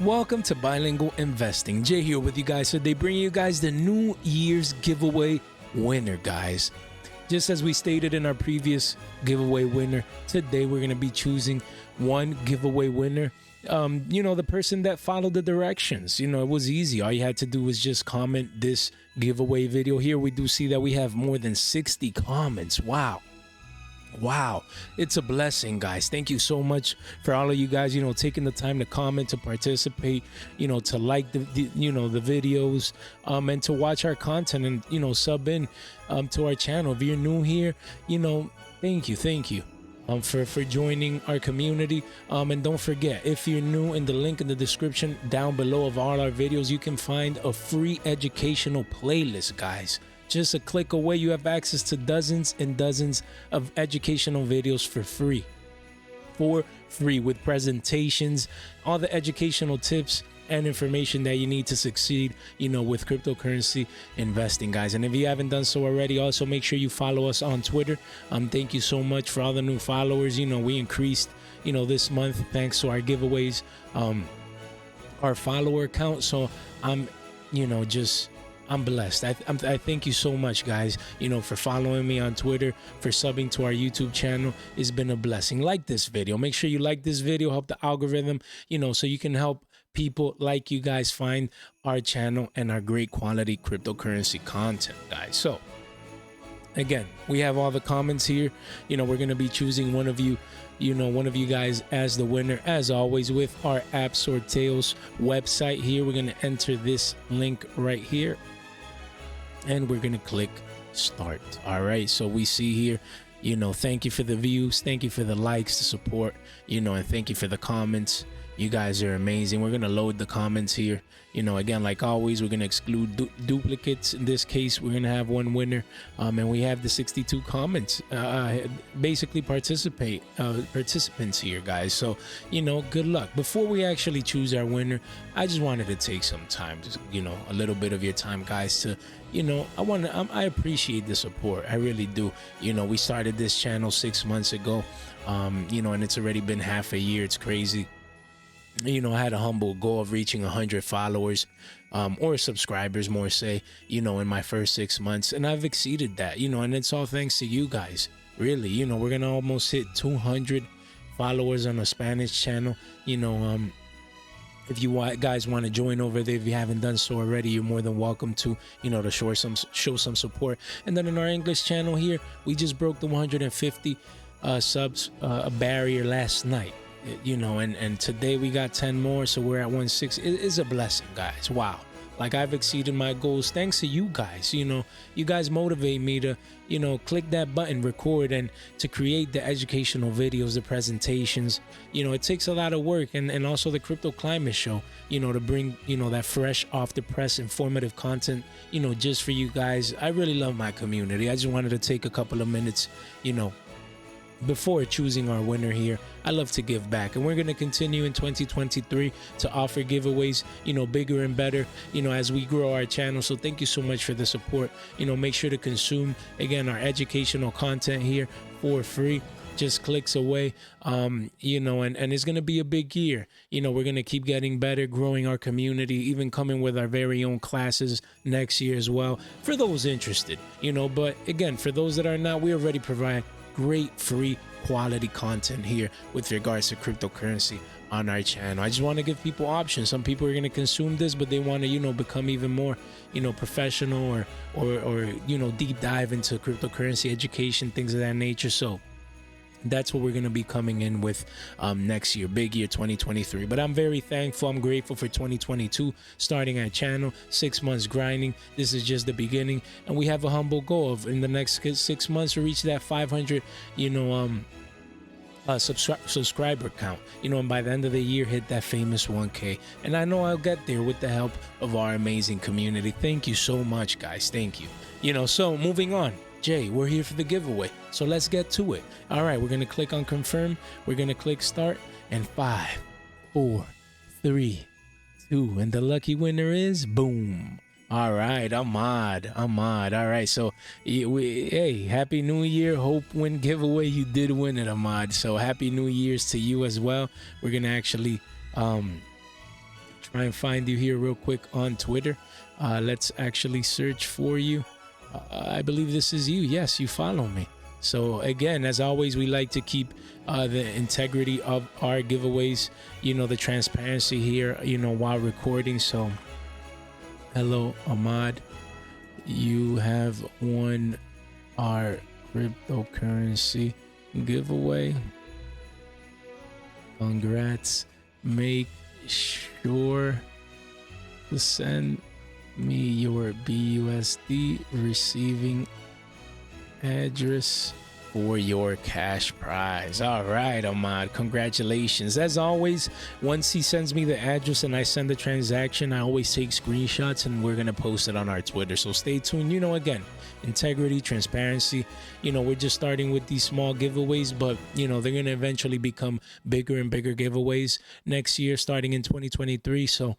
Welcome to Bilingual Investing. Jay here with you guys. So they bring you guys the New Year's giveaway winner, guys. Just as we stated in our previous giveaway winner, today we're going to be choosing one giveaway winner. The person that followed the directions. It was easy. All you had to do was just comment this giveaway video here. We do see that we have more than 60 comments. Wow, it's a blessing, guys. Thank you so much for all of you guys, taking the time to comment, to participate, to like the videos, and to watch our content and, sub in to our channel. If you're new here, thank you for joining our community. And don't forget, if you're new, in the link in the description down below of all our videos, you can find a free educational playlist, guys. Just a click away, you have access to dozens and dozens of educational videos for free, with presentations, all the educational tips and information that you need to succeed, with cryptocurrency investing, guys. And if you haven't done so already, also make sure you follow us on Twitter. Thank you so much for all the new followers. We increased, this month thanks to our giveaways, our follower count. So I'm blessed. I thank you so much, guys, for following me on Twitter, for subbing to our YouTube channel. It's been a blessing. Like this video. Make sure you like this video, help the algorithm, so you can help people like you guys find our channel and our great quality cryptocurrency content, guys. So again, we have all the comments here. We're going to be choosing one of you guys as the winner, as always, with our App Sorteos website here. We're going to enter this link right here, and we're going to click start. All right. So we see here, thank you for the views. Thank you for the likes, the support, and thank you for the comments. You guys are amazing. We're going to load the comments here. Again, like always, we're going to exclude duplicates. In this case, we're going to have one winner. And we have the 62 comments, basically participants here, guys. So, good luck. Before we actually choose our winner, I just wanted to take some time, a little bit of your time, guys, to, I appreciate the support. I really do. We started this channel 6 months ago, and it's already been half a year. It's crazy. I had a humble goal of reaching 100 followers, or subscribers, more say, in my first 6 months. And I've exceeded that, and it's all thanks to you guys. Really, we're going to almost hit 200 followers on a Spanish channel. If you guys want to join over there, if you haven't done so already, you're more than welcome to, to show some support. And then in our English channel here, we just broke the 150 subs barrier last night. And today we got 10 more, so we're at 160. It is a blessing, guys. Wow. Like, I've exceeded my goals thanks to you guys. You guys motivate me to, click that button, record, and to create the educational videos, the presentations. It takes a lot of work, and also the Crypto Climate Show, to bring, that fresh off the press informative content, just for you guys. I really love my community. I just wanted to take a couple of minutes, before choosing our winner here. I love to give back, and we're going to continue in 2023 to offer giveaways, bigger and better, as we grow our channel. So thank you so much for the support. Make sure to consume, again, our educational content here for free, just clicks away. And it's going to be a big year. We're going to keep getting better, growing our community, even coming with our very own classes next year as well, for those interested, but again, for those that are not, we already provide great free quality content here with regards to cryptocurrency on our channel. I just want to give people options. Some people are going to consume this, but they want to, become even more, professional or deep dive into cryptocurrency education, things of that nature. So that's what we're going to be coming in with next year, big year 2023. But I'm very thankful. I'm grateful for 2022, starting our channel, 6 months grinding. This is just the beginning, and we have a humble goal of, in the next 6 months, to reach that 500 subscriber count, and by the end of the year, hit that famous 1K. And I know I'll get there with the help of our amazing community. Thank you so much, guys. Thank you. So moving on, Jay, we're here for the giveaway, so let's get to it. All right, we're gonna click on confirm, we're gonna click start, and 5, 4, 3, 2, and the lucky winner is boom. All right, Ahmad. All right, so hey, happy new year. Hope win giveaway, you did win it, Ahmad. So happy new year's to you as well. We're gonna actually try and find you here real quick on Twitter. Let's actually search for you. I believe this is you. Yes, you follow me. So again, as always, we like to keep the integrity of our giveaways, the transparency here, while recording. So hello, Ahmad. You have won our cryptocurrency giveaway. Congrats. Make sure to send me your BUSD receiving address for your cash prize. All right, Ahmad, congratulations. As always, once he sends me the address and I send the transaction, I always take screenshots and we're gonna post it on our Twitter, so stay tuned. Again, integrity, transparency. We're just starting with these small giveaways, but they're gonna eventually become bigger and bigger giveaways next year, starting in 2023. So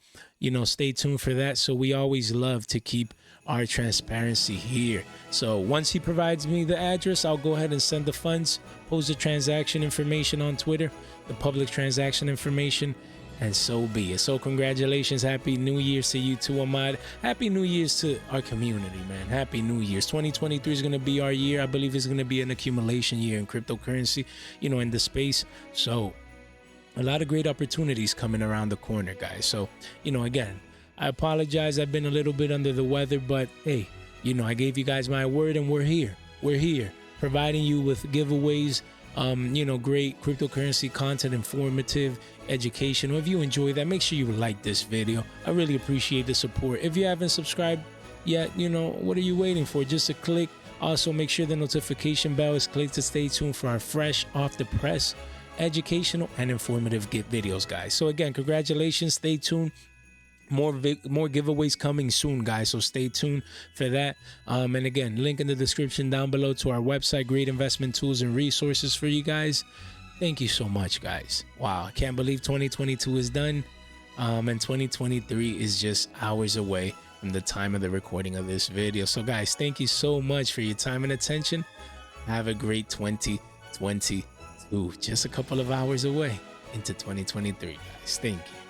stay tuned for that. So we always love to keep our transparency here. So once he provides me the address, I'll go ahead and send the funds, post the transaction information on Twitter, the public transaction information, and so be it. So congratulations. Happy New Year's to you too, Ahmad. Happy New Year's to our community, man. Happy New Year's. 2023 is going to be our year. I believe it's going to be an accumulation year in cryptocurrency, in the space. So a lot of great opportunities coming around the corner, guys. So, again, I apologize. I've been a little bit under the weather, but hey, I gave you guys my word and we're here. We're here providing you with giveaways, great cryptocurrency content, informative, educational. If you enjoy that, make sure you like this video. I really appreciate the support. If you haven't subscribed yet, what are you waiting for? Just a click. Also, make sure the notification bell is clicked to stay tuned for our fresh, off the press, educational and informative videos, guys. So again, congratulations. Stay tuned. More giveaways coming soon, guys, so stay tuned for that. And again, link in the description down below to our website. Great investment tools and resources for you guys. Thank you so much, guys. Wow, I can't believe 2022 is done, and 2023 is just hours away from the time of the recording of this video. So guys, thank you so much for your time and attention. Have a great 2022. Just a couple of hours away into 2023, guys. Thank you.